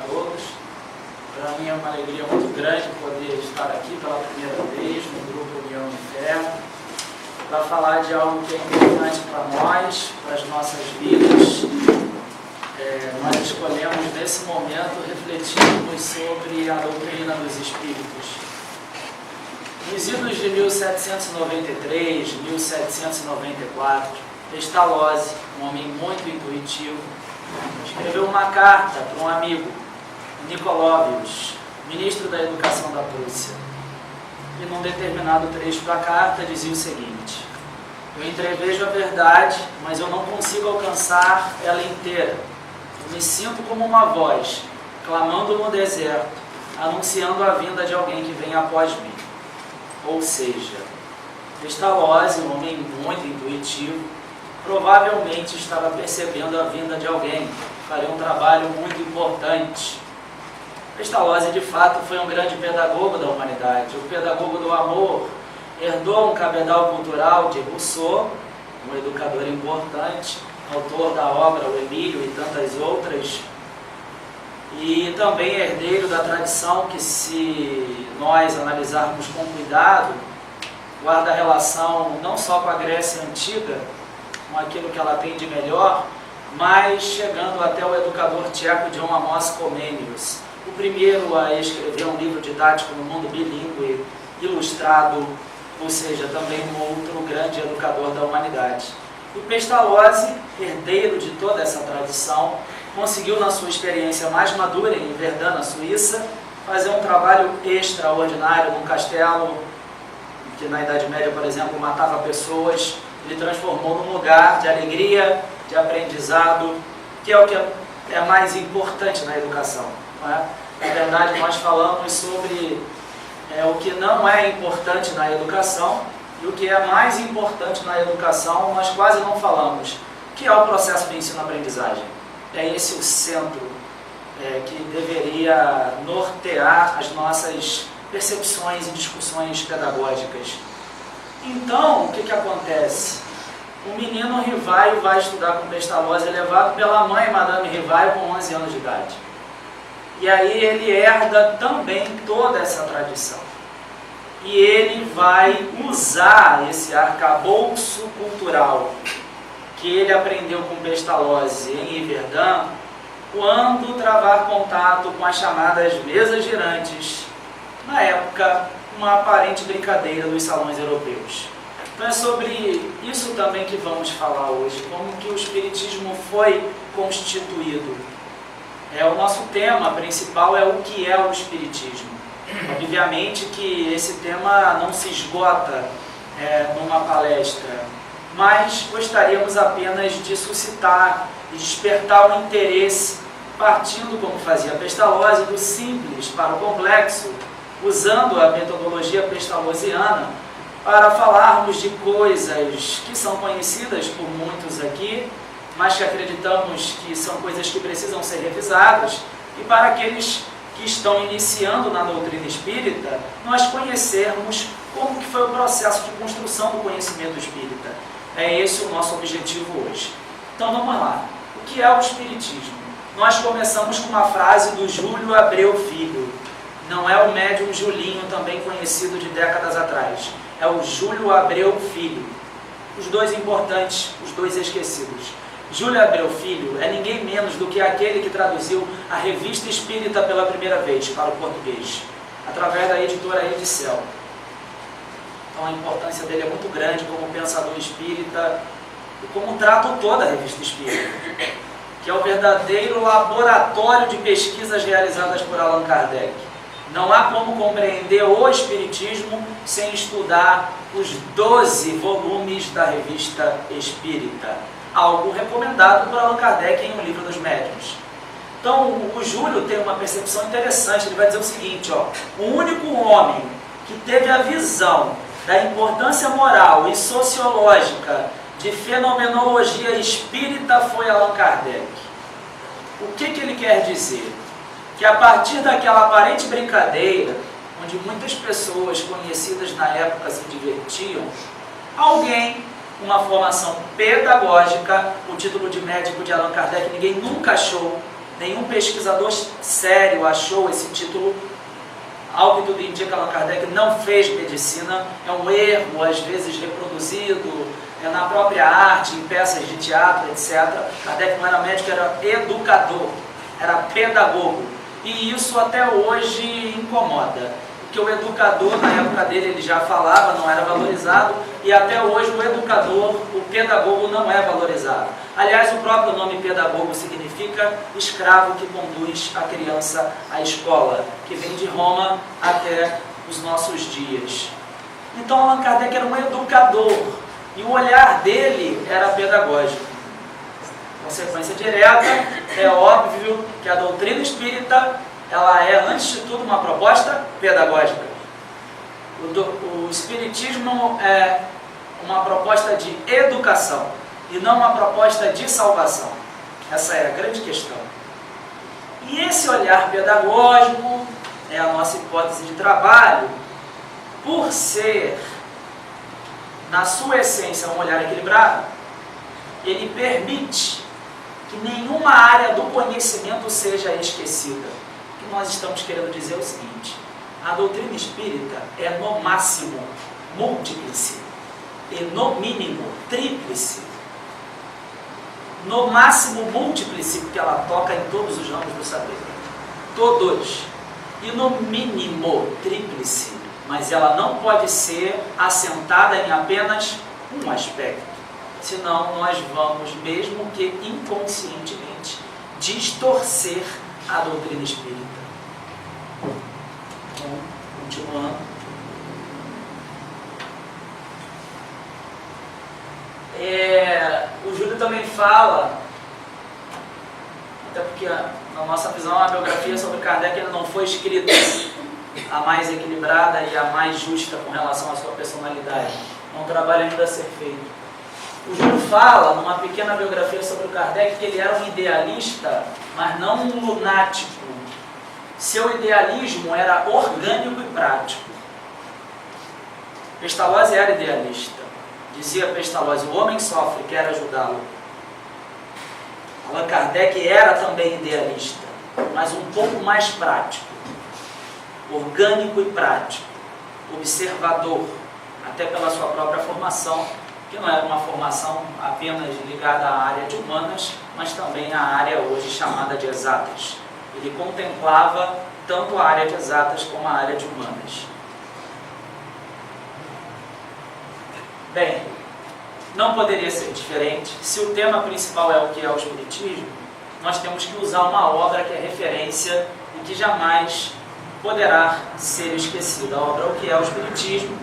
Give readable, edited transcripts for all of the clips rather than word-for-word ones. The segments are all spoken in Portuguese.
todos. Para mim é uma alegria muito grande poder estar aqui pela primeira vez no Grupo União de Fé, para falar de algo que é importante para nós, para as nossas vidas. Nós escolhemos nesse momento refletirmos sobre a doutrina dos Espíritos. Nos idos de 1793, 1794, Pestalozzi, um homem muito intuitivo, escreveu uma carta para um amigo, Nicolaus, ministro da Educação da Prússia. E num determinado trecho da carta dizia o seguinte: eu entrevejo a verdade, mas eu não consigo alcançar ela inteira. Eu me sinto como uma voz, clamando no deserto, anunciando a vinda de alguém que vem após mim. Ou seja, Pestalozzi, um homem muito intuitivo, provavelmente estava percebendo a vinda de alguém que faria um trabalho muito importante. Pestalozzi, de fato, foi um grande pedagogo da humanidade, o pedagogo do amor, herdou um cabedal cultural de Rousseau, um educador importante, autor da obra O Emílio e tantas outras, e também herdeiro da tradição que, se nós analisarmos com cuidado, guarda relação não só com a Grécia Antiga, com aquilo que ela tem de melhor, mas chegando até o educador tcheco John Amos Comenius, o primeiro a escrever um livro didático no mundo bilíngue, ilustrado, ou seja, também um outro grande educador da humanidade. E Pestalozzi, herdeiro de toda essa tradição, conseguiu, na sua experiência mais madura em Verdun, na Suíça, fazer um trabalho extraordinário num castelo que na Idade Média, por exemplo, matava pessoas. Ele transformou num lugar de alegria, de aprendizado, que é o que é mais importante na educação. Não é? Na verdade, nós falamos sobre o que não é importante na educação e o que é mais importante na educação nós quase não falamos, que é o processo de ensino-aprendizagem. É esse o centro que deveria nortear as nossas percepções e discussões pedagógicas. Então, o que acontece? O menino Rivaio vai estudar com Pestalozzi, levado pela mãe, Madame Rivaio, com 11 anos de idade. E aí ele herda também toda essa tradição. E ele vai usar esse arcabouço cultural que ele aprendeu com Pestalozzi em Verdun, quando travar contato com as chamadas mesas girantes, na época, uma aparente brincadeira dos salões europeus. Então é sobre isso também que vamos falar hoje, como que o Espiritismo foi constituído. O nosso tema principal é o que é o Espiritismo. Obviamente que esse tema não se esgota numa palestra, mas gostaríamos apenas de suscitar e despertar o interesse, partindo, como fazia Pestalozzi, do simples para o complexo, usando a metodologia pestalozziana para falarmos de coisas que são conhecidas por muitos aqui, mas que acreditamos que são coisas que precisam ser revisadas, e para aqueles que estão iniciando na doutrina espírita, nós conhecermos como que foi o processo de construção do conhecimento espírita. É esse o nosso objetivo hoje. Então vamos lá. O que é o Espiritismo? Nós começamos com uma frase do Júlio Abreu Filho. Não é o médium Julinho, também conhecido de décadas atrás. É o Júlio Abreu Filho. Os dois importantes, os dois esquecidos. Júlio Abreu Filho é ninguém menos do que aquele que traduziu a Revista Espírita pela primeira vez para o português, através da editora Edicel. Então a importância dele é muito grande como pensador espírita e como trato toda a Revista Espírita, que é o verdadeiro laboratório de pesquisas realizadas por Allan Kardec. Não há como compreender o Espiritismo sem estudar os 12 volumes da Revista Espírita, algo recomendado por Allan Kardec em O Livro dos Médiuns. Então, o Júlio tem uma percepção interessante, ele vai dizer o seguinte, o único homem que teve a visão da importância moral e sociológica de fenomenologia espírita foi Allan Kardec. O que ele quer dizer? Que a partir daquela aparente brincadeira, onde muitas pessoas conhecidas na época se divertiam, alguém, com uma formação pedagógica, o título de médico de Allan Kardec ninguém nunca achou, Nenhum pesquisador sério achou esse título. Ao que tudo indica, Allan Kardec não fez medicina, é um erro, às vezes reproduzido na própria arte, em peças de teatro, etc. Kardec não era médico, era educador, era pedagogo. E isso até hoje incomoda, porque o educador, na época dele, ele já falava, não era valorizado, e até hoje o educador, o pedagogo, não é valorizado. Aliás, o próprio nome pedagogo significa escravo que conduz a criança à escola, que vem de Roma até os nossos dias. Então, Allan Kardec era um educador, e o olhar dele era pedagógico. Consequência direta, é óbvio que a doutrina espírita, ela é, antes de tudo, uma proposta pedagógica. O espiritismo é uma proposta de educação e não uma proposta de salvação. Essa é a grande questão. E esse olhar pedagógico é a nossa hipótese de trabalho, por ser, na sua essência, um olhar equilibrado, ele permite que nenhuma área do conhecimento seja esquecida. O que nós estamos querendo dizer é o seguinte: a doutrina espírita é no máximo múltiplice e no mínimo tríplice. No máximo múltiplice, porque ela toca em todos os ramos do saber. Todos. E no mínimo tríplice, mas ela não pode ser assentada em apenas um aspecto. Senão nós vamos, mesmo que inconscientemente, distorcer a doutrina espírita. Então, continuando. O Júlio também fala, até porque na nossa visão a biografia sobre Kardec ele não foi escrita a mais equilibrada e a mais justa com relação à sua personalidade. É um trabalho ainda a ser feito. O Júlio fala, numa pequena biografia sobre o Kardec, que ele era um idealista, mas não um lunático. Seu idealismo era orgânico e prático. Pestalozzi era idealista. Dizia Pestalozzi, o homem sofre, quer ajudá-lo. Allan Kardec era também idealista, mas um pouco mais prático. Orgânico e prático. Observador, até pela sua própria formação, que não era uma formação apenas ligada à área de humanas, mas também à área hoje chamada de exatas. Ele contemplava tanto a área de exatas como a área de humanas. Bem, não poderia ser diferente. Se o tema principal é o que é o Espiritismo, nós temos que usar uma obra que é referência e que jamais poderá ser esquecida. A obra O que é o Espiritismo,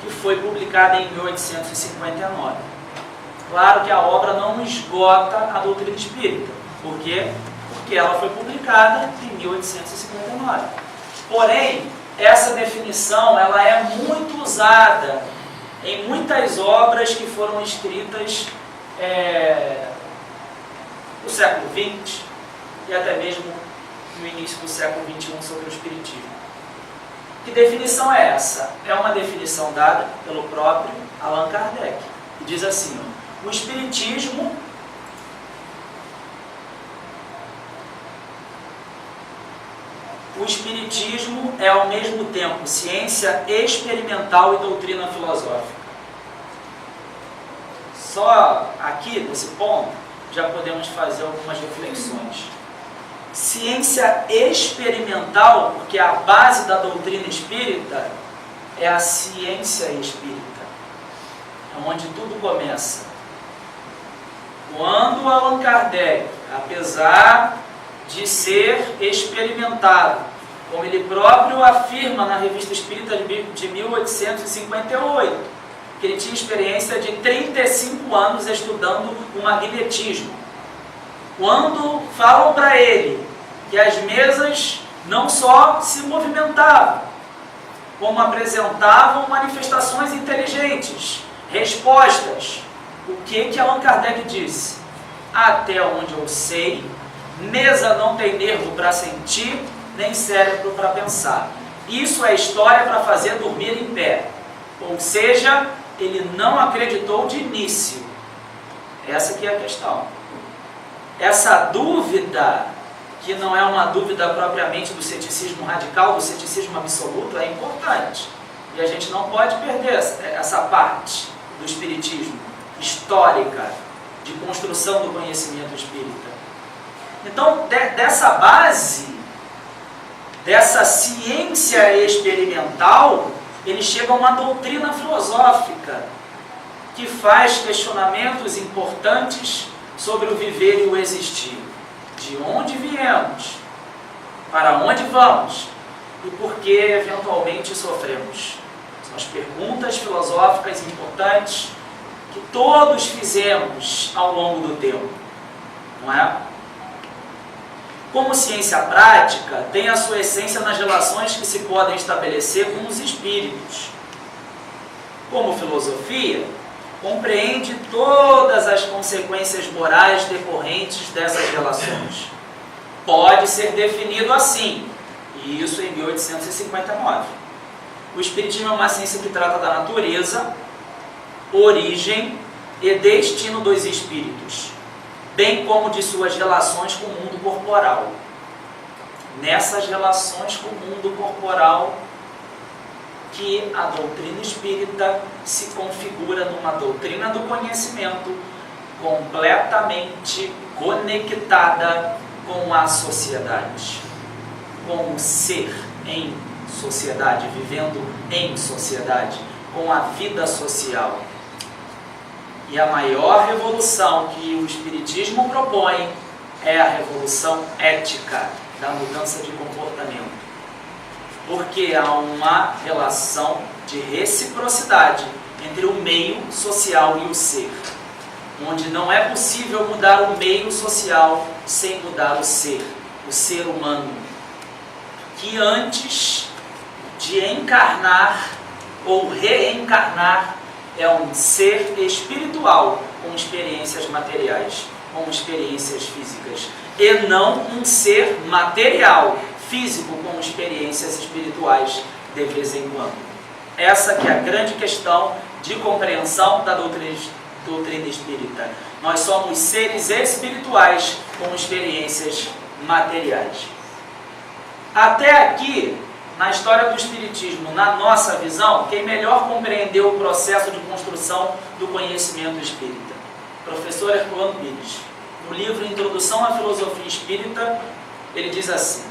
que foi publicada em 1859. Claro que a obra não esgota a doutrina espírita. Por quê? Porque ela foi publicada em 1859. Porém, essa definição ela é muito usada em muitas obras que foram escritas no século XX e até mesmo no início do século XXI sobre o Espiritismo. Que definição é essa? É uma definição dada pelo próprio Allan Kardec. Que diz assim, o Espiritismo é ao mesmo tempo ciência experimental e doutrina filosófica. Só aqui, nesse ponto, já podemos fazer algumas reflexões. Ciência experimental, porque a base da doutrina espírita é a ciência espírita. É onde tudo começa. Quando Allan Kardec, apesar de ser experimentado, como ele próprio afirma na Revista Espírita de 1858, que ele tinha experiência de 35 anos estudando o magnetismo. Quando falam para ele que as mesas não só se movimentavam, como apresentavam manifestações inteligentes, respostas, o que Allan Kardec disse? Até onde eu sei, mesa não tem nervo para sentir, nem cérebro para pensar. Isso é história para fazer dormir em pé. Ou seja, ele não acreditou de início. Essa que é a questão. Essa dúvida que não é uma dúvida propriamente do ceticismo radical, do ceticismo absoluto, é importante. E a gente não pode perder essa parte do espiritismo histórica, de construção do conhecimento espírita. Então, dessa base, dessa ciência experimental, ele chega a uma doutrina filosófica que faz questionamentos importantes sobre o viver e o existir. De onde viemos, para onde vamos e por que eventualmente sofremos. São as perguntas filosóficas importantes que todos fizemos ao longo do tempo, não é? Como ciência prática, tem a sua essência nas relações que se podem estabelecer com os espíritos. Como filosofia, compreende todas as consequências morais decorrentes dessas relações. Pode ser definido assim, e isso em 1859. O Espiritismo é uma ciência que trata da natureza, origem e destino dos espíritos, bem como de suas relações com o mundo corporal. Nessas relações com o mundo corporal que a doutrina espírita se configura numa doutrina do conhecimento completamente conectada com a sociedade, com o ser em sociedade, vivendo em sociedade, com a vida social. E a maior revolução que o Espiritismo propõe é a revolução ética, da mudança de comportamento. Porque há uma relação de reciprocidade entre o meio social e o ser, onde não é possível mudar o meio social sem mudar o ser humano, que antes de encarnar ou reencarnar é um ser espiritual com experiências materiais, com experiências físicas, e não um ser material, físico, com experiências espirituais de vez em quando. Essa que é a grande questão de compreensão da doutrina espírita. Nós somos seres espirituais com experiências materiais. Até aqui, na história do Espiritismo, na nossa visão, quem melhor compreendeu o processo de construção do conhecimento espírita? Professor Herculano Pires. No livro Introdução à Filosofia Espírita, ele diz assim: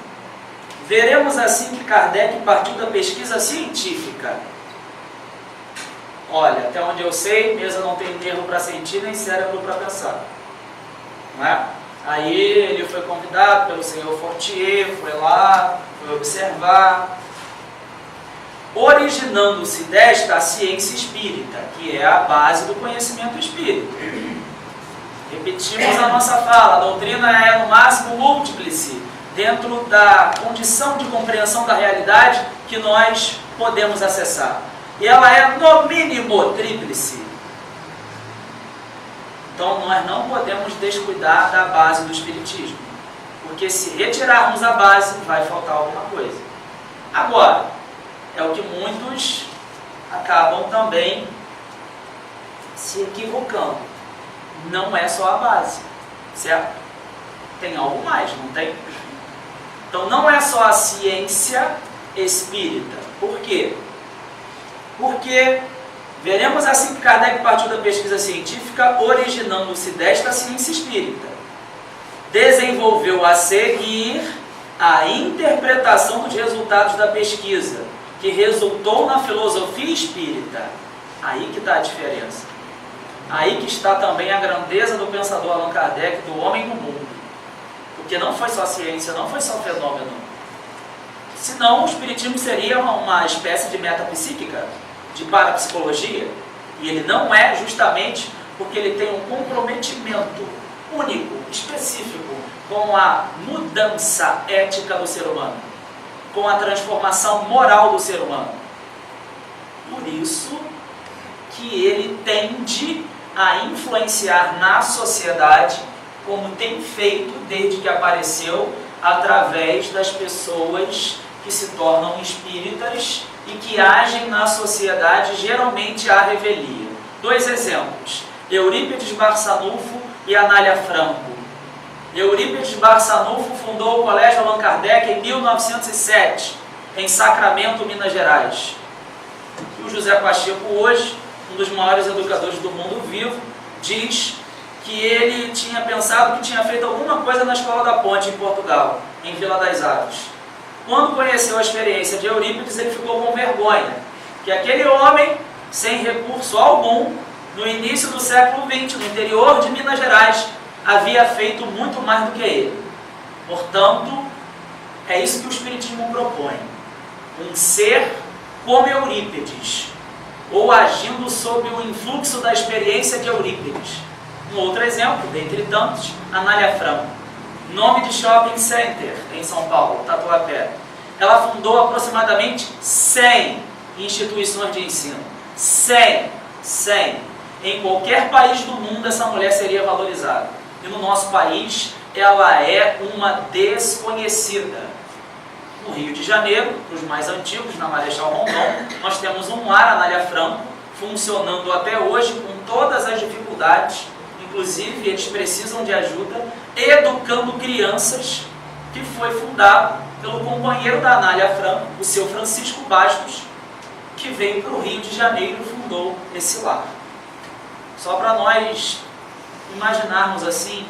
veremos assim que Kardec partiu da pesquisa científica. Olha, até onde eu sei, mesa não tem nervo para sentir, nem cérebro para pensar. Não é? Aí ele foi convidado pelo senhor Fortier, foi lá, foi observar, originando-se desta a ciência espírita, que é a base do conhecimento espírita. Repetimos a nossa fala, a doutrina é no máximo múltiplice, dentro da condição de compreensão da realidade que nós podemos acessar. E ela é no mínimo tríplice. Então nós não podemos descuidar da base do Espiritismo, porque se retirarmos a base, vai faltar alguma coisa. Agora, é o que muitos acabam também se equivocando. Não é só a base, certo? Tem algo mais, não tem? Então não é só a ciência espírita. Por quê? Porque veremos assim que Kardec partiu da pesquisa científica, originando-se desta ciência espírita. Desenvolveu a seguir a interpretação dos resultados da pesquisa, que resultou na filosofia espírita. Aí que está a diferença. Aí que está também a grandeza do pensador Allan Kardec, do homem no mundo. Porque não foi só ciência, não foi só fenômeno. Senão o Espiritismo seria uma espécie de metapsíquica, de parapsicologia, e ele não é justamente porque ele tem um comprometimento único, específico, com a mudança ética do ser humano, com a transformação moral do ser humano. Por isso que ele tende a influenciar na sociedade, como tem feito desde que apareceu, através das pessoas que se tornam espíritas e que agem na sociedade, geralmente à revelia. 2 exemplos: Eurípides Barçanufo e Anália Franco. Eurípides Barçanufo fundou o Colégio Allan Kardec em 1907, em Sacramento, Minas Gerais. E o José Pacheco, hoje, um dos maiores educadores do mundo vivo, diz que ele tinha pensado que tinha feito alguma coisa na Escola da Ponte, em Portugal, em Vila das Aves. Quando conheceu a experiência de Eurípides, ele ficou com vergonha, que aquele homem, sem recurso algum, no início do século XX, no interior de Minas Gerais, havia feito muito mais do que ele. Portanto, é isso que o Espiritismo propõe. Um ser como Eurípides, ou agindo sob o influxo da experiência de Eurípides. Um outro exemplo, dentre tantos, Anália Franco, nome de shopping center em São Paulo, Tatuapé. Ela fundou aproximadamente 100 instituições de ensino. 100. Em qualquer país do mundo essa mulher seria valorizada. E no nosso país ela é uma desconhecida. No Rio de Janeiro, os mais antigos, na Marechal Rondon, nós temos um lar, Anália Franco, funcionando até hoje com todas as dificuldades, inclusive eles precisam de ajuda, educando crianças, que foi fundado pelo companheiro da Anália Franco, o seu Francisco Bastos, que veio para o Rio de Janeiro e fundou esse lar. Só para nós imaginarmos assim,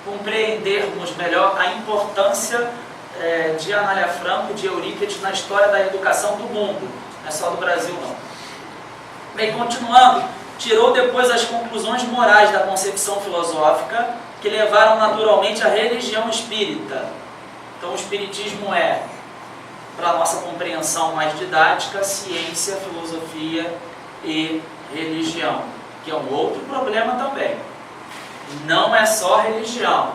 compreendermos melhor a importância de Anália Franco, de Eurípides, na história da educação do mundo, não é só do Brasil não. Bem, continuando, tirou depois as conclusões morais da concepção filosófica, que levaram naturalmente à religião espírita. Então o espiritismo é, para a nossa compreensão mais didática, ciência, filosofia e religião, que é um outro problema também. Não é só religião.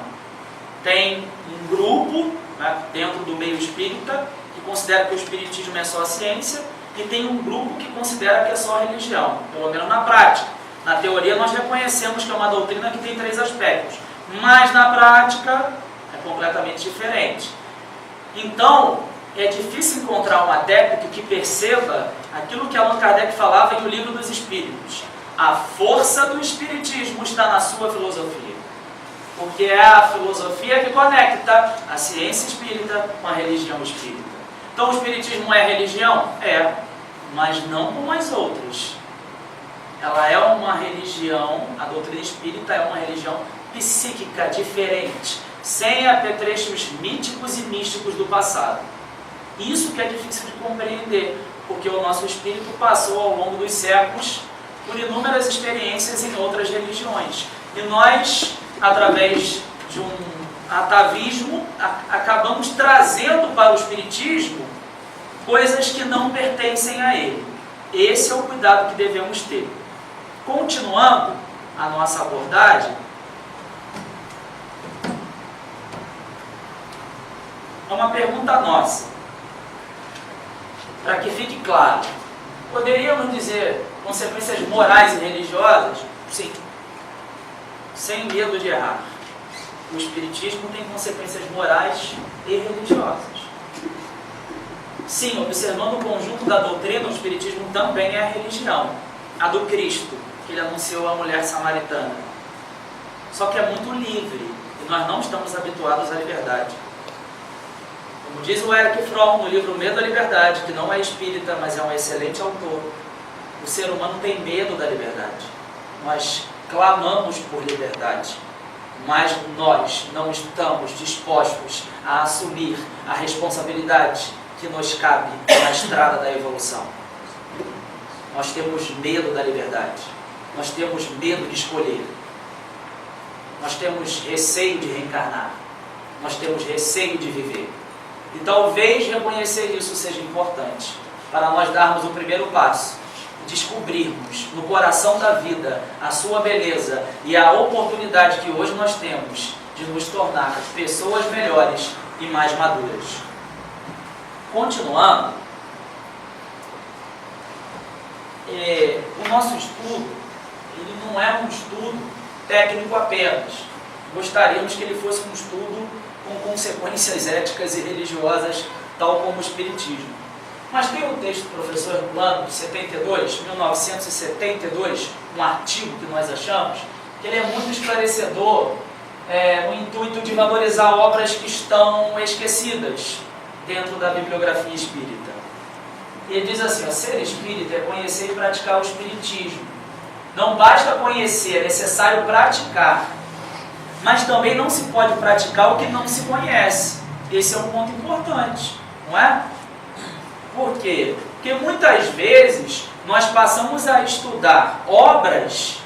Tem um grupo, né, dentro do meio espírita, que considera que o espiritismo é só ciência, e tem um grupo que considera que é só religião, pelo menos na prática. Na teoria nós reconhecemos que é uma doutrina que tem 3 aspectos, mas na prática é completamente diferente. Então, é difícil encontrar um adepto que perceba aquilo que Allan Kardec falava em O Livro dos Espíritos. A força do espiritismo está na sua filosofia, porque é a filosofia que conecta a ciência espírita com a religião espírita. Então o espiritismo é religião? É, mas não como as outras. Ela é uma religião, a doutrina espírita é uma religião psíquica, diferente, sem apetrechos míticos e místicos do passado. Isso que é difícil de compreender, porque o nosso espírito passou ao longo dos séculos por inúmeras experiências em outras religiões. E nós, através de um atavismo, acabamos trazendo para o espiritismo coisas que não pertencem a ele. Esse é o cuidado que devemos ter. Continuando a nossa abordagem, é uma pergunta nossa, para que fique claro. Poderíamos dizer consequências morais e religiosas? Sim, sem medo de errar. O espiritismo tem consequências morais e religiosas. Sim, observando o conjunto da doutrina, o espiritismo também é a religião, a do Cristo, que ele anunciou à mulher samaritana. Só que é muito livre, e nós não estamos habituados à liberdade. Como diz o Erich Fromm no livro Medo à Liberdade, que não é espírita, mas é um excelente autor, o ser humano tem medo da liberdade. Nós clamamos por liberdade, mas nós não estamos dispostos a assumir a responsabilidade que nos cabe na estrada da evolução. Nós temos medo da liberdade, nós temos medo de escolher, nós temos receio de reencarnar, nós temos receio de viver. E talvez reconhecer isso seja importante para nós darmos o primeiro passo, descobrirmos no coração da vida a sua beleza e a oportunidade que hoje nós temos de nos tornar pessoas melhores e mais maduras. Continuando, o nosso estudo, ele não é um estudo técnico apenas. Gostaríamos que ele fosse um estudo com consequências éticas e religiosas, tal como o Espiritismo. Mas tem um texto do professor Herculano, de 1972, um artigo que nós achamos, que ele é muito esclarecedor no intuito de valorizar obras que estão esquecidas dentro da bibliografia espírita. E ele diz assim, ser espírita é conhecer e praticar o espiritismo. Não basta conhecer, é necessário praticar. Mas também não se pode praticar o que não se conhece. Esse é um ponto importante, não é? Por quê? Porque muitas vezes nós passamos a estudar obras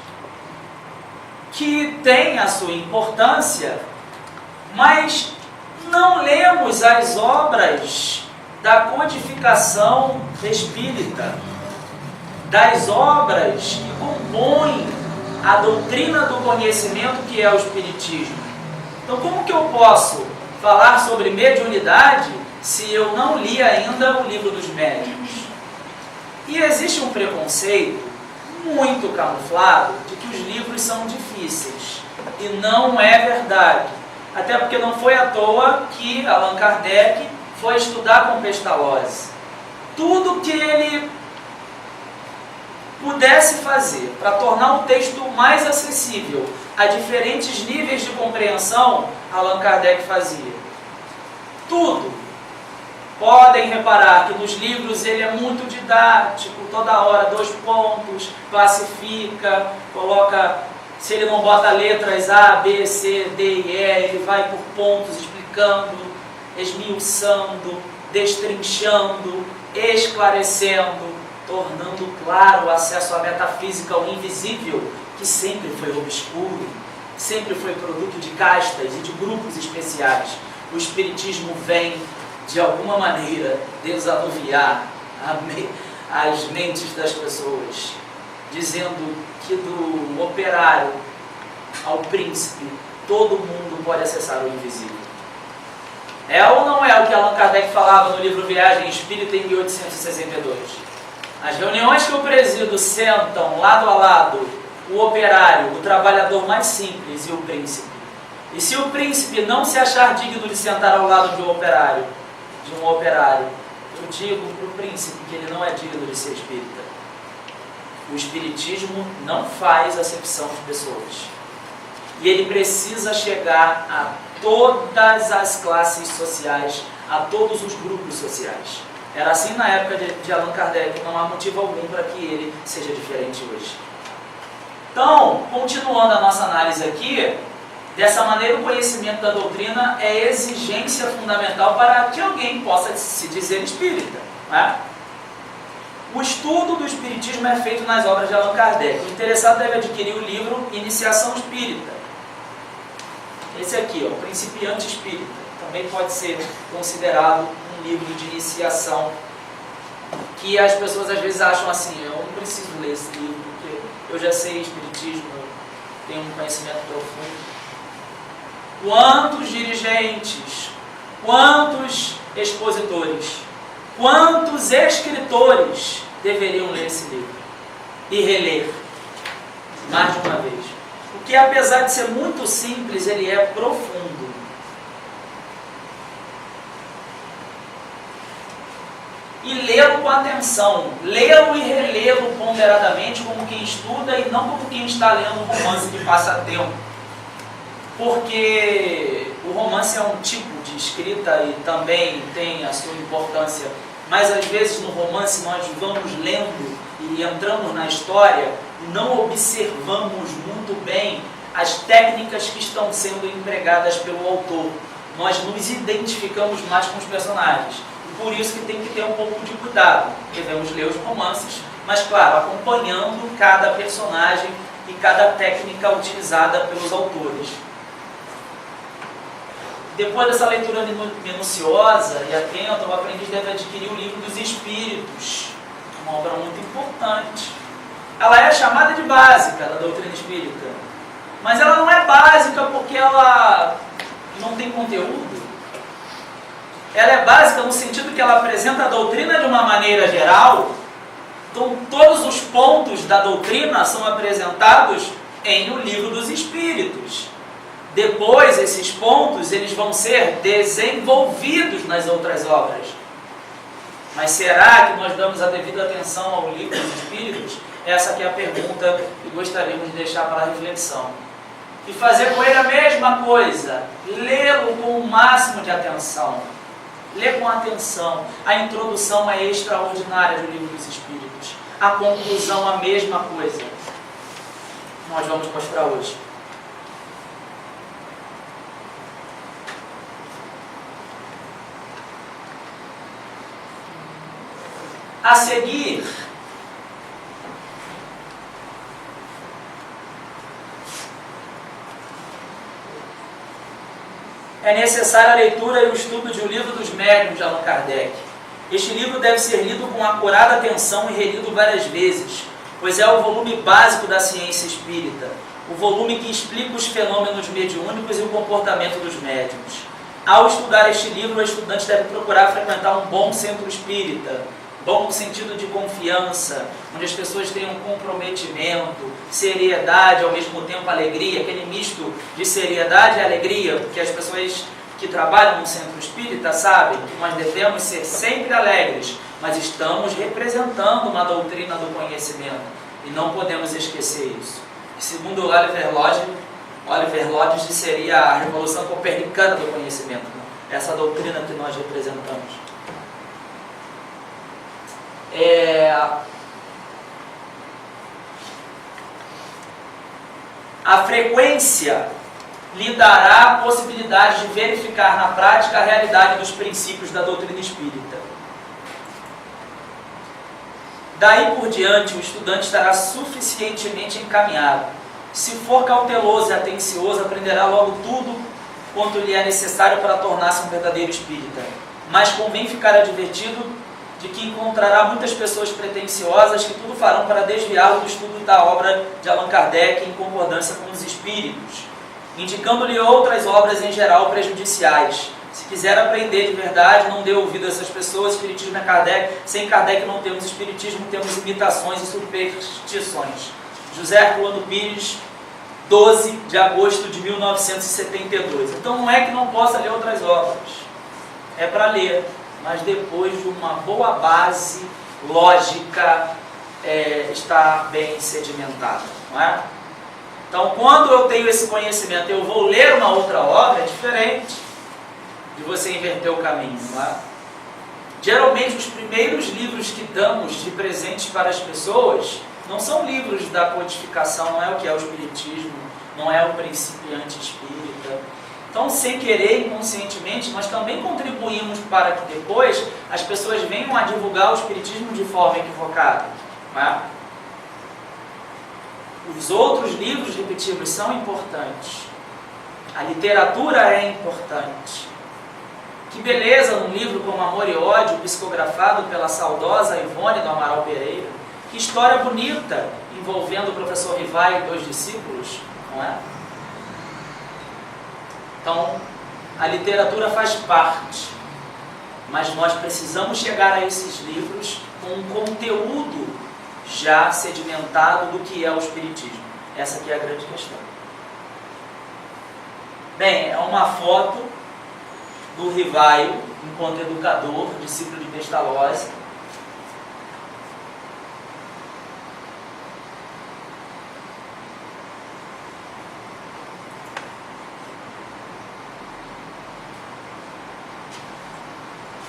que têm a sua importância, mas não lemos as obras da codificação espírita, das obras que compõem a doutrina do conhecimento que é o Espiritismo. Então, como que eu posso falar sobre mediunidade se eu não li ainda o livro dos médiuns? E existe um preconceito muito camuflado de que os livros são difíceis. E não é verdade. Até porque não foi à toa que Allan Kardec foi estudar com Pestalozzi. Tudo que ele pudesse fazer para tornar o texto mais acessível a diferentes níveis de compreensão, Allan Kardec fazia. Tudo. Podem reparar que nos livros ele é muito didático, toda hora 2 pontos, classifica, coloca, se ele não bota letras A, B, C, D e E, ele vai por pontos explicando, esmiuçando, destrinchando, esclarecendo, tornando claro o acesso à metafísica, ao invisível, que sempre foi obscuro, sempre foi produto de castas e de grupos especiais. O Espiritismo vem, de alguma maneira, desanuviar as mentes das pessoas, dizendo que do operário ao príncipe, todo mundo pode acessar o invisível. É ou não é o que Allan Kardec falava no livro Viagem Espírita em 1862? As reuniões que eu presido sentam lado a lado o operário, o trabalhador mais simples e o príncipe. E se o príncipe não se achar digno de sentar ao lado de um operário, eu digo para o príncipe que ele não é digno de ser espírita. O espiritismo não faz acepção de pessoas. E ele precisa chegar a todas as classes sociais, a todos os grupos sociais. Era assim na época de Allan Kardec, não há motivo algum para que ele seja diferente hoje. Então, continuando a nossa análise aqui, dessa maneira o conhecimento da doutrina é exigência fundamental para que alguém possa se dizer espírita, né? O estudo do espiritismo é feito nas obras de Allan Kardec. O interessado deve adquirir o livro Iniciação Espírita. Esse aqui, o Principiante Espírita, também pode ser considerado um livro de iniciação, que as pessoas às vezes acham assim, eu não preciso ler esse livro, porque eu já sei espiritismo, eu tenho um conhecimento profundo. Quantos dirigentes, quantos expositores, quantos escritores deveriam ler esse livro e reler mais de uma vez? Porque apesar de ser muito simples, ele é profundo. E lê-lo com atenção, lê-lo e relê-lo ponderadamente como quem estuda e não como quem está lendo um romance de passatempo. Porque o romance é um tipo de escrita e também tem a sua importância, mas às vezes no romance nós vamos lendo e entramos na história e não observamos muito bem as técnicas que estão sendo empregadas pelo autor. Nós nos identificamos mais com os personagens. E por isso que tem que ter um pouco de cuidado. Devemos ler os romances, mas claro, acompanhando cada personagem e cada técnica utilizada pelos autores. Depois dessa leitura minuciosa e atenta, o aprendiz deve adquirir o livro dos Espíritos, uma obra muito importante. Ela é chamada de básica da doutrina espírita, mas ela não é básica porque ela não tem conteúdo. Ela é básica no sentido que ela apresenta a doutrina de uma maneira geral. Então, todos os pontos da doutrina são apresentados em O Livro dos Espíritos. Depois, esses pontos eles vão ser desenvolvidos nas outras obras. Mas será que nós damos a devida atenção ao Livro dos Espíritos? Essa aqui é a pergunta que gostaríamos de deixar para a reflexão. e fazer com ele a mesma coisa, lê-lo com o máximo de atenção. Lê com atenção. A introdução é extraordinária do Livro dos Espíritos. A conclusão, a mesma coisa. Nós vamos mostrar hoje. A seguir, é necessária a leitura e o estudo de O Livro dos Médiuns de Allan Kardec. Este livro deve ser lido com acurada atenção e relido várias vezes, pois é o volume básico da ciência espírita, o volume que explica os fenômenos mediúnicos e o comportamento dos médiuns. Ao estudar este livro, o estudante deve procurar frequentar um bom centro espírita, bom no sentido de confiança, onde as pessoas tenham comprometimento, seriedade, ao mesmo tempo alegria, aquele misto de seriedade e alegria, porque as pessoas que trabalham no centro espírita sabem que nós devemos ser sempre alegres, mas estamos representando uma doutrina do conhecimento e não podemos esquecer isso. E segundo Oliver Lodge seria a revolução copernicana do conhecimento, essa doutrina que nós representamos. A frequência lhe dará a possibilidade de verificar na prática a realidade dos princípios da doutrina espírita. Daí por diante, o estudante estará suficientemente encaminhado. Se for cauteloso e atencioso, aprenderá logo tudo quanto lhe é necessário para tornar-se um verdadeiro espírita. Mas convém ficar advertido de que encontrará muitas pessoas pretensiosas que tudo farão para desviá-lo do estudo da obra de Allan Kardec em concordância com os espíritos, indicando-lhe outras obras em geral prejudiciais. Se quiser aprender de verdade, não dê ouvido a essas pessoas. Espiritismo é Kardec. Sem Kardec não temos espiritismo, temos imitações e superstições. José Herculano Pires, 12 de agosto de 1972. Então não é que não possa ler outras obras, é para ler, mas depois de uma boa base lógica está bem sedimentada, não é? Então, quando eu tenho esse conhecimento, eu vou ler uma outra obra, é diferente de você inverter o caminho, não é? Geralmente, os primeiros livros que damos de presentes para as pessoas não são livros da codificação, não é o que é o Espiritismo, não é o Principiante Espírita. Então, sem querer, inconscientemente, nós também contribuímos para que depois as pessoas venham a divulgar o Espiritismo de forma equivocada, não é? Os outros livros, repetimos, são importantes. A literatura é importante. Que beleza num livro como Amor e Ódio, psicografado pela saudosa Ivone do Amaral Pereira. Que história bonita, envolvendo o professor Rivai e 2 discípulos, não é? Então, a literatura faz parte, mas nós precisamos chegar a esses livros com um conteúdo já sedimentado do que é o Espiritismo. Essa aqui é a grande questão. Bem, é uma foto do Rivaio, enquanto educador, discípulo de Pestalozzi.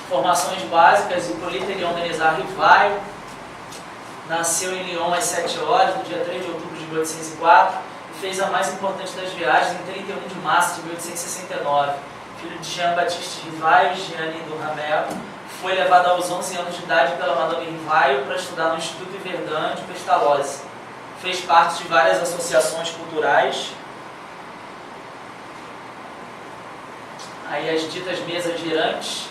Formações básicas, Hipólito Elion Denizar Rivaio, nasceu em Lyon às 7 horas, no dia 3 de outubro de 1804, e fez a mais importante das viagens em 31 de março de 1869. Filho de Jean-Baptiste Rivaio e Jeanne do Ramel, foi levado aos 11 anos de idade pela Madame Rivaio para estudar no Instituto Verdun de Pestalozzi. Fez parte de várias associações culturais. Aí as ditas mesas girantes.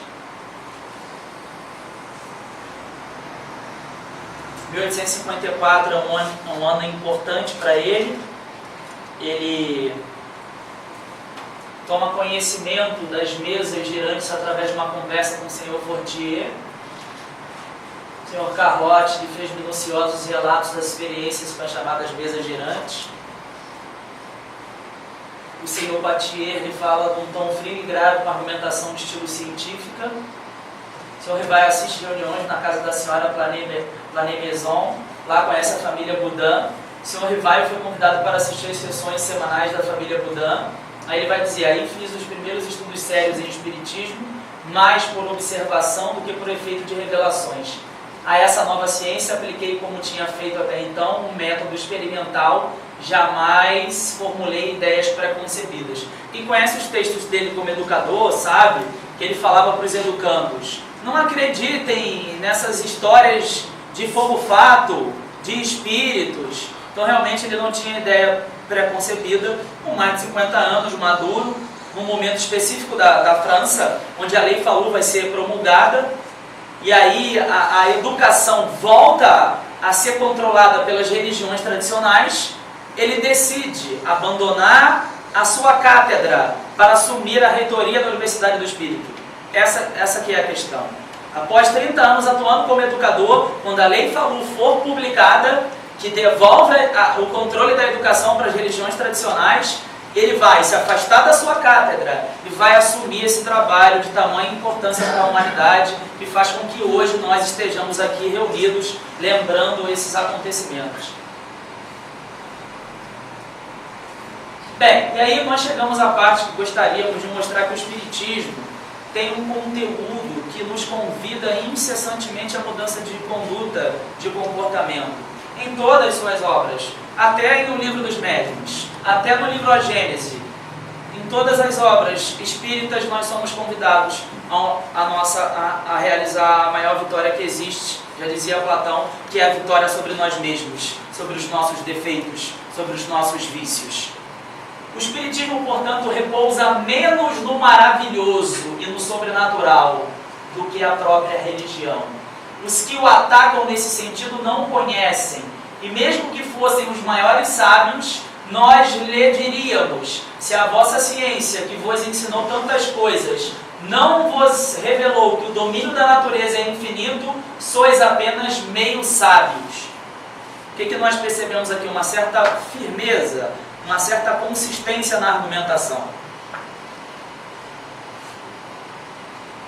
1854 é um ano importante para ele. Ele toma conhecimento das mesas girantes através de uma conversa com o senhor Fortier. O senhor Carlotti lhe fez minuciosos relatos das experiências com as chamadas mesas girantes. O senhor Batier lhe fala de um tom frio e grave com argumentação de estilo científica. O senhor Rivaio assiste reuniões na casa da senhora Planet Maison, lá conhece a família Boudin. O o senhor Rivaio foi convidado para assistir às sessões semanais da família Budan. Aí ele vai dizer, aí fiz os primeiros estudos sérios em espiritismo, mais por observação do que por efeito de revelações. A essa nova ciência apliquei, como tinha feito até então, um método experimental, jamais formulei ideias preconcebidas. Quem conhece os textos dele como educador sabe que ele falava para os educandos, não acreditem nessas histórias de fogo-fato, de espíritos. Então realmente ele não tinha ideia preconcebida, com mais de 50 anos, maduro, num momento específico da França, onde a lei Falloux vai ser promulgada, e aí a educação volta a ser controlada pelas religiões tradicionais. Ele decide abandonar a sua cátedra para assumir a reitoria da Universidade do Espírito. Essa que é a questão. Após 30 anos atuando como educador, quando a lei Falloux for publicada, que devolve o controle da educação para as religiões tradicionais, ele vai se afastar da sua cátedra e vai assumir esse trabalho de tamanha importância para a humanidade, que faz com que hoje nós estejamos aqui reunidos, lembrando esses acontecimentos. Bem, e aí nós chegamos à parte que gostaríamos de mostrar que o Espiritismo tem um conteúdo que nos convida incessantemente à mudança de conduta, de comportamento, em todas as suas obras, até no livro dos Médiuns, até no livro A Gênese. Em todas as obras espíritas nós somos convidados a realizar a maior vitória que existe, já dizia Platão, que é a vitória sobre nós mesmos, sobre os nossos defeitos, sobre os nossos vícios. O Espiritismo, portanto, repousa menos no maravilhoso e no sobrenatural do que a própria religião. Os que o atacam nesse sentido não o conhecem, e mesmo que fossem os maiores sábios, nós lhe diríamos, se a vossa ciência, que vos ensinou tantas coisas, não vos revelou que o domínio da natureza é infinito, sois apenas meio sábios. O que nós percebemos aqui? Uma certa firmeza, uma certa consistência na argumentação.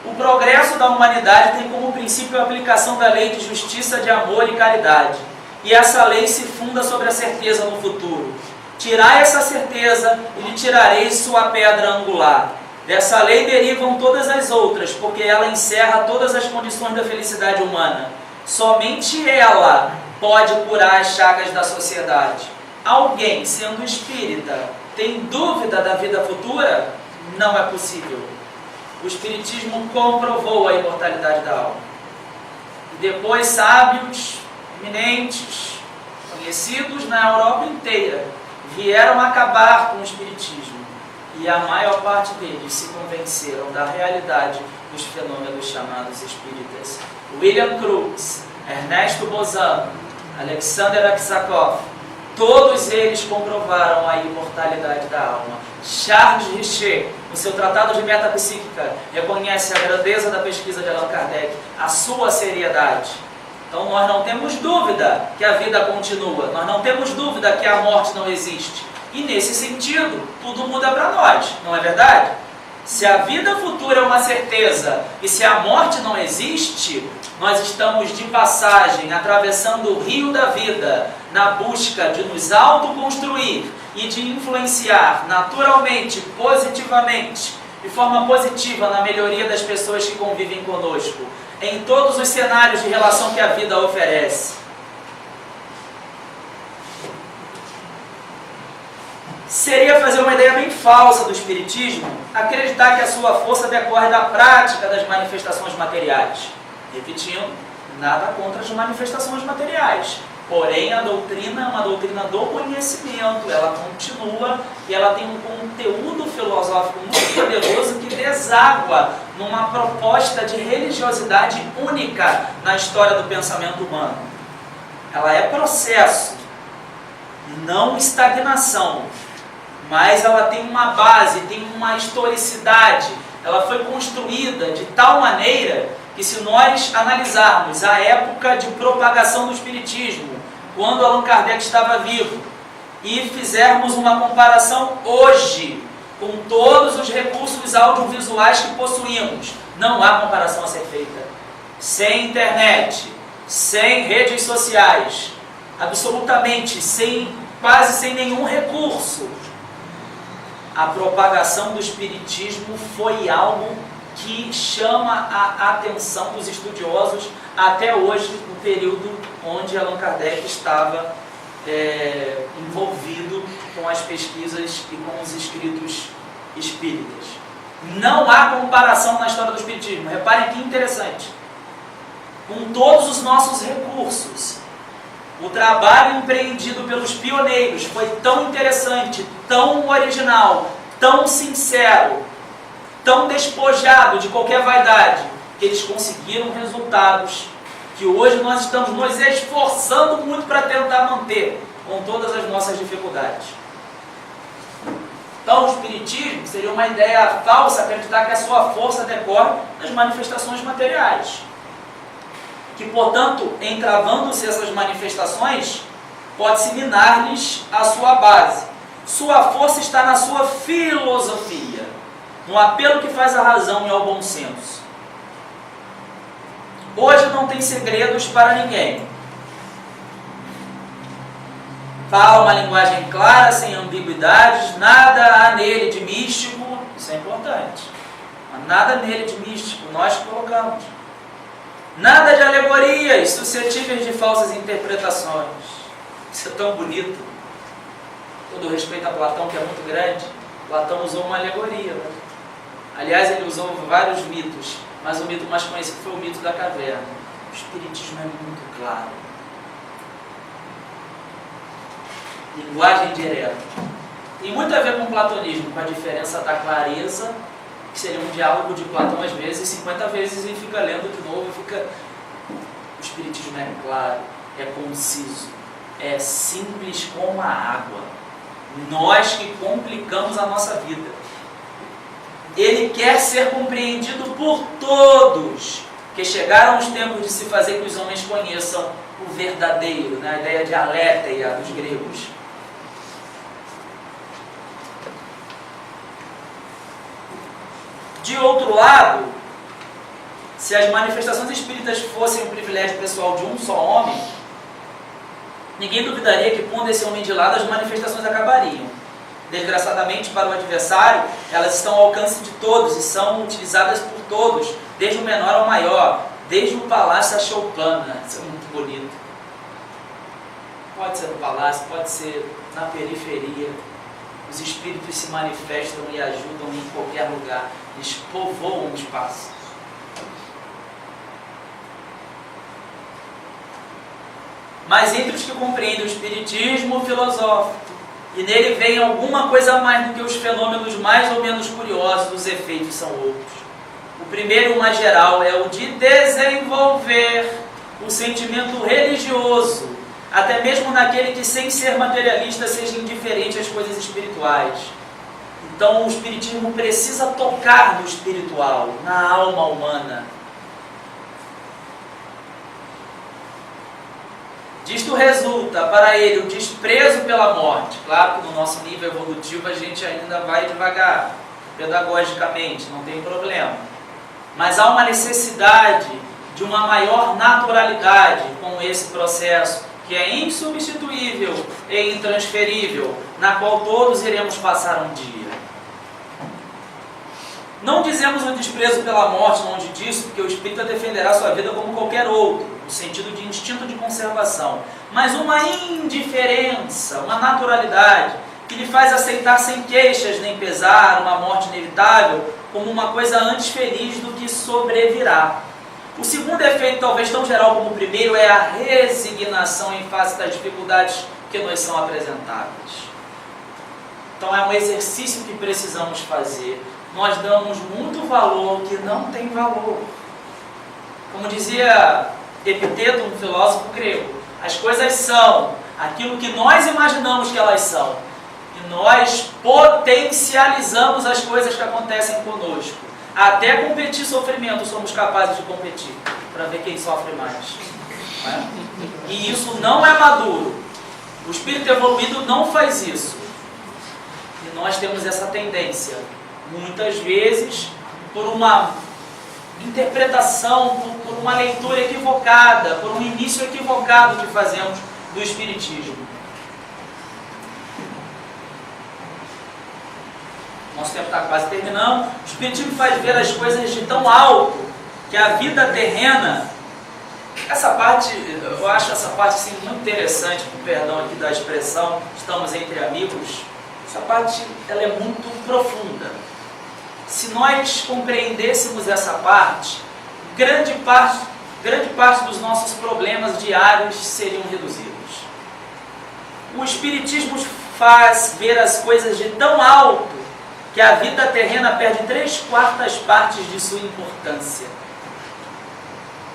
O progresso da humanidade tem como princípio a aplicação da lei de justiça, de amor e caridade. E essa lei se funda sobre a certeza no futuro. Tirai essa certeza e lhe tirareis sua pedra angular. Dessa lei derivam todas as outras, porque ela encerra todas as condições da felicidade humana. Somente ela pode curar as chagas da sociedade. Alguém, sendo espírita, tem dúvida da vida futura? Não é possível. O Espiritismo comprovou a imortalidade da alma. E depois sábios, eminentes, conhecidos na Europa inteira, vieram acabar com o Espiritismo. E a maior parte deles se convenceram da realidade dos fenômenos chamados espíritas. William Crookes, Ernesto Bozano, Alexander Aksakov, todos eles comprovaram a imortalidade da alma. Charles Richer, no seu Tratado de Metapsíquica, reconhece a grandeza da pesquisa de Allan Kardec, a sua seriedade. Então nós não temos dúvida que a vida continua, nós não temos dúvida que a morte não existe. E nesse sentido, tudo muda para nós, não é verdade? Se a vida futura é uma certeza e se a morte não existe, nós estamos de passagem, atravessando o rio da vida, na busca de nos autoconstruir e de influenciar naturalmente, positivamente, de forma positiva na melhoria das pessoas que convivem conosco, em todos os cenários de relação que a vida oferece. Seria fazer uma ideia bem falsa do Espiritismo acreditar que a sua força decorre da prática das manifestações materiais. Repetindo, nada contra as manifestações materiais. Porém, a doutrina é uma doutrina do conhecimento, ela continua e ela tem um conteúdo filosófico muito poderoso que deságua numa proposta de religiosidade única na história do pensamento humano. Ela é processo, não estagnação, mas ela tem uma base, tem uma historicidade, ela foi construída de tal maneira que se nós analisarmos a época de propagação do Espiritismo, quando Allan Kardec estava vivo, e fizermos uma comparação hoje, com todos os recursos audiovisuais que possuímos, não há comparação a ser feita. Sem internet, sem redes sociais, absolutamente quase sem nenhum recurso, a propagação do espiritismo foi algo que chama a atenção dos estudiosos até hoje, no período onde Allan Kardec estava envolvido com as pesquisas e com os escritos espíritas. Não há comparação na história do espiritismo. Reparem que interessante. Com todos os nossos recursos, o trabalho empreendido pelos pioneiros foi tão interessante, tão original, tão sincero, tão despojado de qualquer vaidade, que eles conseguiram resultados que hoje nós estamos nos esforçando muito para tentar manter, com todas as nossas dificuldades. Então, o espiritismo seria uma ideia falsa acreditar que a sua força decorre das manifestações materiais. Que, portanto, entravando-se essas manifestações, pode-se minar-lhes a sua base. Sua força está na sua filosofia, no apelo que faz à razão e ao bom senso. Hoje não tem segredos para ninguém. Fala uma linguagem clara, sem ambiguidades, nada há nele de místico, isso é importante. Mas nada nele de místico, nós colocamos. Nada de alegorias suscetíveis de falsas interpretações. Isso é tão bonito. Todo respeito a Platão, que é muito grande, Platão usou uma alegoria, né? Aliás, ele usou vários mitos, mas o mito mais conhecido foi o mito da caverna. O espiritismo é muito claro. Linguagem direta. Tem muito a ver com o platonismo, com a diferença da clareza, que seria um diálogo de Platão às vezes, 50 vezes, e fica lendo de novo, O espiritismo é claro, é conciso, é simples como a água. Nós que complicamos a nossa vida. Ele quer ser compreendido por todos, que chegaram os tempos de se fazer que os homens conheçam o verdadeiro, né? A ideia de aletheia dos gregos. De outro lado, se as manifestações espíritas fossem um privilégio pessoal de um só homem, ninguém duvidaria que, pondo esse homem de lado, as manifestações acabariam. Desgraçadamente, para o adversário, elas estão ao alcance de todos e são utilizadas por todos, desde o menor ao maior, desde o palácio à choupana. Isso é muito bonito. Pode ser no palácio, pode ser na periferia. Os espíritos se manifestam e ajudam em qualquer lugar. Eles povoam o espaço. Mas entre os que compreendem o espiritismo filosófico, e nele vem alguma coisa mais do que os fenômenos mais ou menos curiosos, os efeitos são outros. O primeiro, o mais geral, é o de desenvolver o sentimento religioso, até mesmo naquele que, sem ser materialista, seja indiferente às coisas espirituais. Então, o espiritismo precisa tocar no espiritual, na alma humana. Disto resulta para ele o desprezo pela morte. Claro que no nosso nível evolutivo a gente ainda vai devagar, pedagogicamente, não tem problema. Mas há uma necessidade de uma maior naturalidade com esse processo, que é insubstituível e intransferível, na qual todos iremos passar um dia. Não dizemos o desprezo pela morte longe disso, porque o espírita defenderá sua vida como qualquer outro, no sentido de instinto de conservação, mas uma indiferença, uma naturalidade, que lhe faz aceitar sem queixas nem pesar uma morte inevitável como uma coisa antes feliz do que sobrevirá. O segundo efeito, talvez tão geral como o primeiro, é a resignação em face das dificuldades que nos são apresentadas. Então é um exercício que precisamos fazer. Nós damos muito valor ao que não tem valor. Como dizia Epiteto, um filósofo grego, as coisas são aquilo que nós imaginamos que elas são. E nós potencializamos as coisas que acontecem conosco. Até competir sofrimento somos capazes de competir, para ver quem sofre mais. Não é? E isso não é maduro. O espírito evoluído não faz isso. E nós temos essa tendência, muitas vezes, por uma interpretação, por uma leitura equivocada, por um início equivocado que fazemos do Espiritismo. Nosso tempo está quase terminando. O Espiritismo faz ver as coisas de tão alto que a vida terrena... Essa parte, eu acho essa parte assim, muito interessante, com perdão aqui da expressão, estamos entre amigos. Essa parte ela é muito profunda. Se nós compreendêssemos essa parte, grande parte dos nossos problemas diários seriam reduzidos. O Espiritismo faz ver as coisas de tão alto que a vida terrena perde 3/4 partes de sua importância.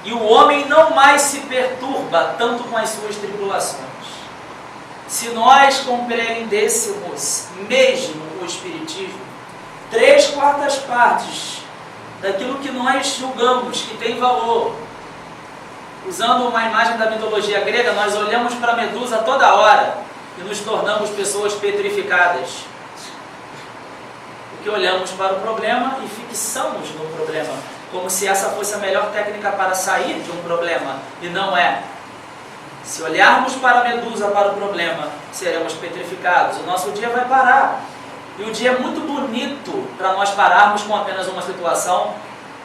E o homem não mais se perturba tanto com as suas tribulações. Se nós compreendêssemos mesmo o Espiritismo, 3/4 partes daquilo que nós julgamos que tem valor. Usando uma imagem da mitologia grega, nós olhamos para a Medusa toda hora e nos tornamos pessoas petrificadas. Porque olhamos para o problema e fixamos no problema, como se essa fosse a melhor técnica para sair de um problema, e não é. Se olharmos para a Medusa, para o problema, seremos petrificados. O nosso dia vai parar. E o dia é muito bonito para nós pararmos com apenas uma situação,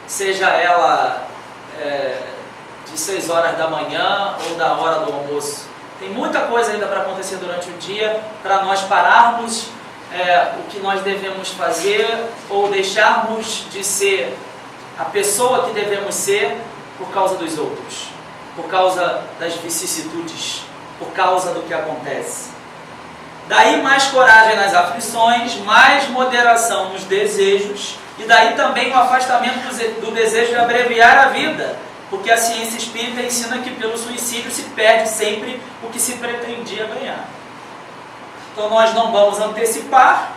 seja ela de 6 horas da manhã ou da hora do almoço. Tem muita coisa ainda para acontecer durante o dia, para nós pararmos o que nós devemos fazer ou deixarmos de ser a pessoa que devemos ser por causa dos outros, por causa das vicissitudes, por causa do que acontece. Daí mais coragem nas aflições, mais moderação nos desejos, e daí também o afastamento do desejo de abreviar a vida, porque a ciência espírita ensina que pelo suicídio se perde sempre o que se pretendia ganhar. Então nós não vamos antecipar,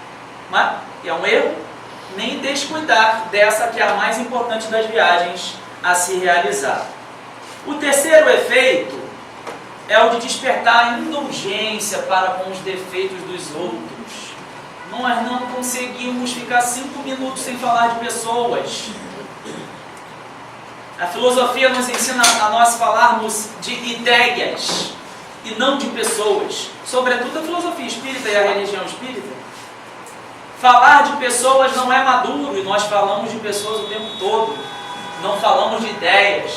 mas é um erro, nem descuidar dessa que é a mais importante das viagens a se realizar. O terceiro efeito é o de despertar indulgência para com os defeitos dos outros. Nós não conseguimos ficar 5 minutos sem falar de pessoas. A filosofia nos ensina a nós falarmos de ideias e não de pessoas, sobretudo a filosofia espírita e a religião espírita. Falar de pessoas não é maduro, e nós falamos de pessoas o tempo todo, não falamos de ideias.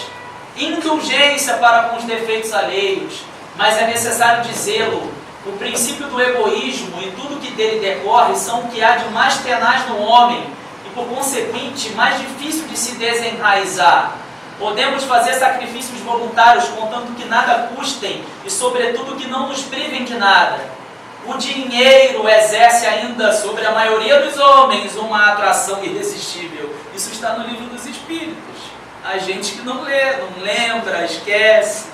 Indulgência para com os defeitos alheios, mas é necessário dizê-lo. O princípio do egoísmo e tudo que dele decorre são o que há de mais tenaz no homem e, por consequente, mais difícil de se desenraizar. Podemos fazer sacrifícios voluntários, contanto que nada custem e, sobretudo, que não nos privem de nada. O dinheiro exerce ainda sobre a maioria dos homens uma atração irresistível. Isso está no Livro dos Espíritos. A gente que não lê, não lembra, esquece.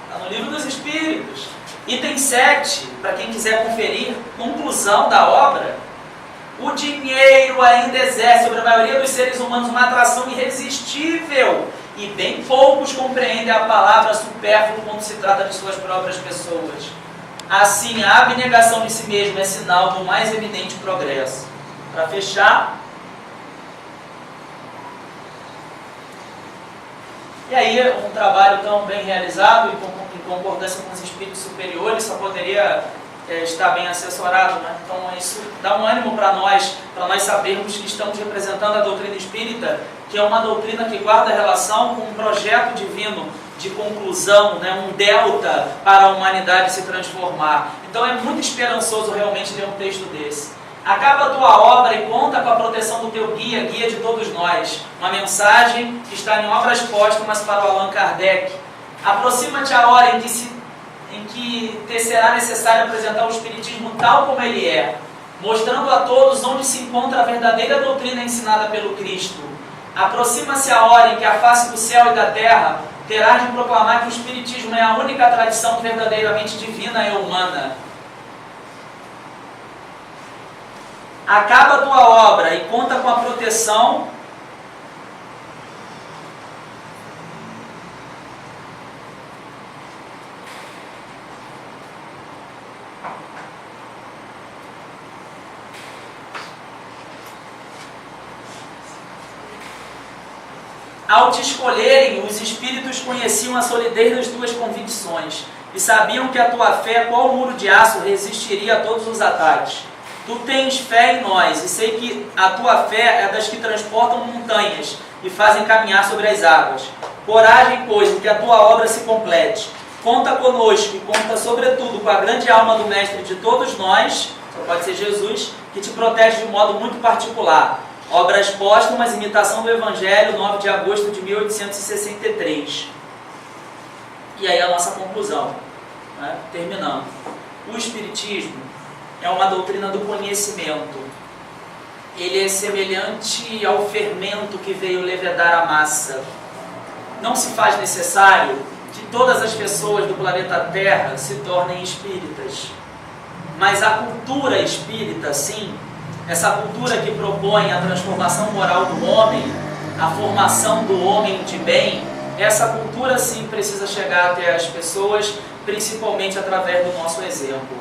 Está no Livro dos Espíritos. Item 7, para quem quiser conferir, conclusão da obra. O dinheiro ainda exerce sobre a maioria dos seres humanos uma atração irresistível. E bem poucos compreendem a palavra supérfluo quando se trata de suas próprias pessoas. Assim, a abnegação de si mesmo é sinal do mais eminente progresso. Para fechar, e aí um trabalho tão bem realizado e em concordância com os espíritos superiores só poderia estar bem assessorado, né? Então isso dá um ânimo para nós sabermos que estamos representando a doutrina espírita, que é uma doutrina que guarda relação com um projeto divino de conclusão, né? Um delta para a humanidade se transformar. Então é muito esperançoso realmente ler um texto desse. Acaba a tua obra e conta com a proteção do teu guia, guia de todos nós. Uma mensagem que está em Obras Póstumas para o Allan Kardec. Aproxima-te a hora em que te será necessário apresentar o Espiritismo tal como ele é, mostrando a todos onde se encontra a verdadeira doutrina ensinada pelo Cristo. Aproxima-se a hora em que a face do céu e da terra terás de proclamar que o Espiritismo é a única tradição verdadeiramente divina e humana. Acaba a tua obra e conta com a proteção Ao te escolherem, os espíritos conheciam a solidez das tuas convicções e sabiam que a tua fé, qual muro de aço, resistiria a todos os ataques. Tu tens fé em nós, e sei que a tua fé é das que transportam montanhas e fazem caminhar sobre as águas. Coragem, pois, que a tua obra se complete. Conta conosco e conta sobretudo com a grande alma do Mestre de todos nós, só pode ser Jesus, que te protege de modo muito particular. Obras póstumas, imitação do Evangelho, 9 de agosto de 1863. E aí a nossa conclusão, né? Terminando. O Espiritismo é uma doutrina do conhecimento. Ele é semelhante ao fermento que veio levedar a massa. Não se faz necessário que todas as pessoas do planeta Terra se tornem espíritas. Mas a cultura espírita, sim, essa cultura que propõe a transformação moral do homem, a formação do homem de bem, essa cultura sim precisa chegar até as pessoas, principalmente através do nosso exemplo.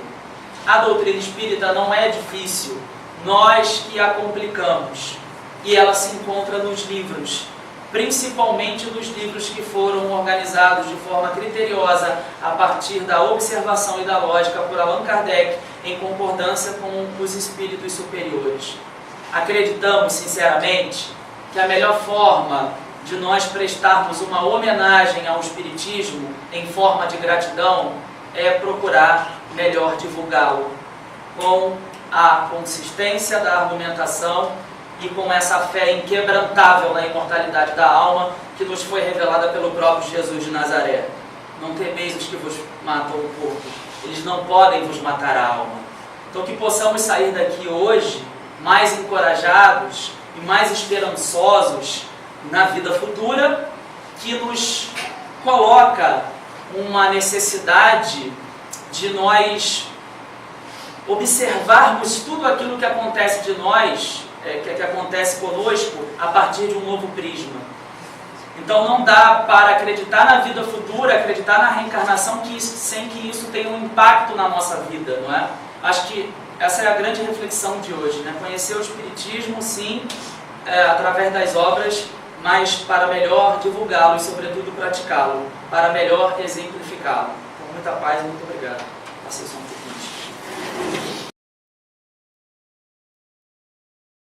A doutrina espírita não é difícil, nós que a complicamos, e ela se encontra nos livros, principalmente nos livros que foram organizados de forma criteriosa a partir da observação e da lógica por Allan Kardec, em concordância com os espíritos superiores. Acreditamos, sinceramente, que a melhor forma de nós prestarmos uma homenagem ao Espiritismo em forma de gratidão é procurar melhor divulgá-lo, com a consistência da argumentação e com essa fé inquebrantável na imortalidade da alma que nos foi revelada pelo próprio Jesus de Nazaré. Não temeis os que vos matam o corpo, eles não podem vos matar a alma. Então que possamos sair daqui hoje mais encorajados e mais esperançosos na vida futura, que nos coloca uma necessidade de nós observarmos tudo aquilo que acontece de nós, que acontece conosco, a partir de um novo prisma. Então não dá para acreditar na vida futura, acreditar na reencarnação sem que isso tenha um impacto na nossa vida, não é? Acho que essa é a grande reflexão de hoje, né? Conhecer o Espiritismo, sim, através das obras, mas para melhor divulgá-lo e, sobretudo, praticá-lo, para melhor exemplificá-lo. Com muita paz e muito obrigado. Passei só um pouquinho.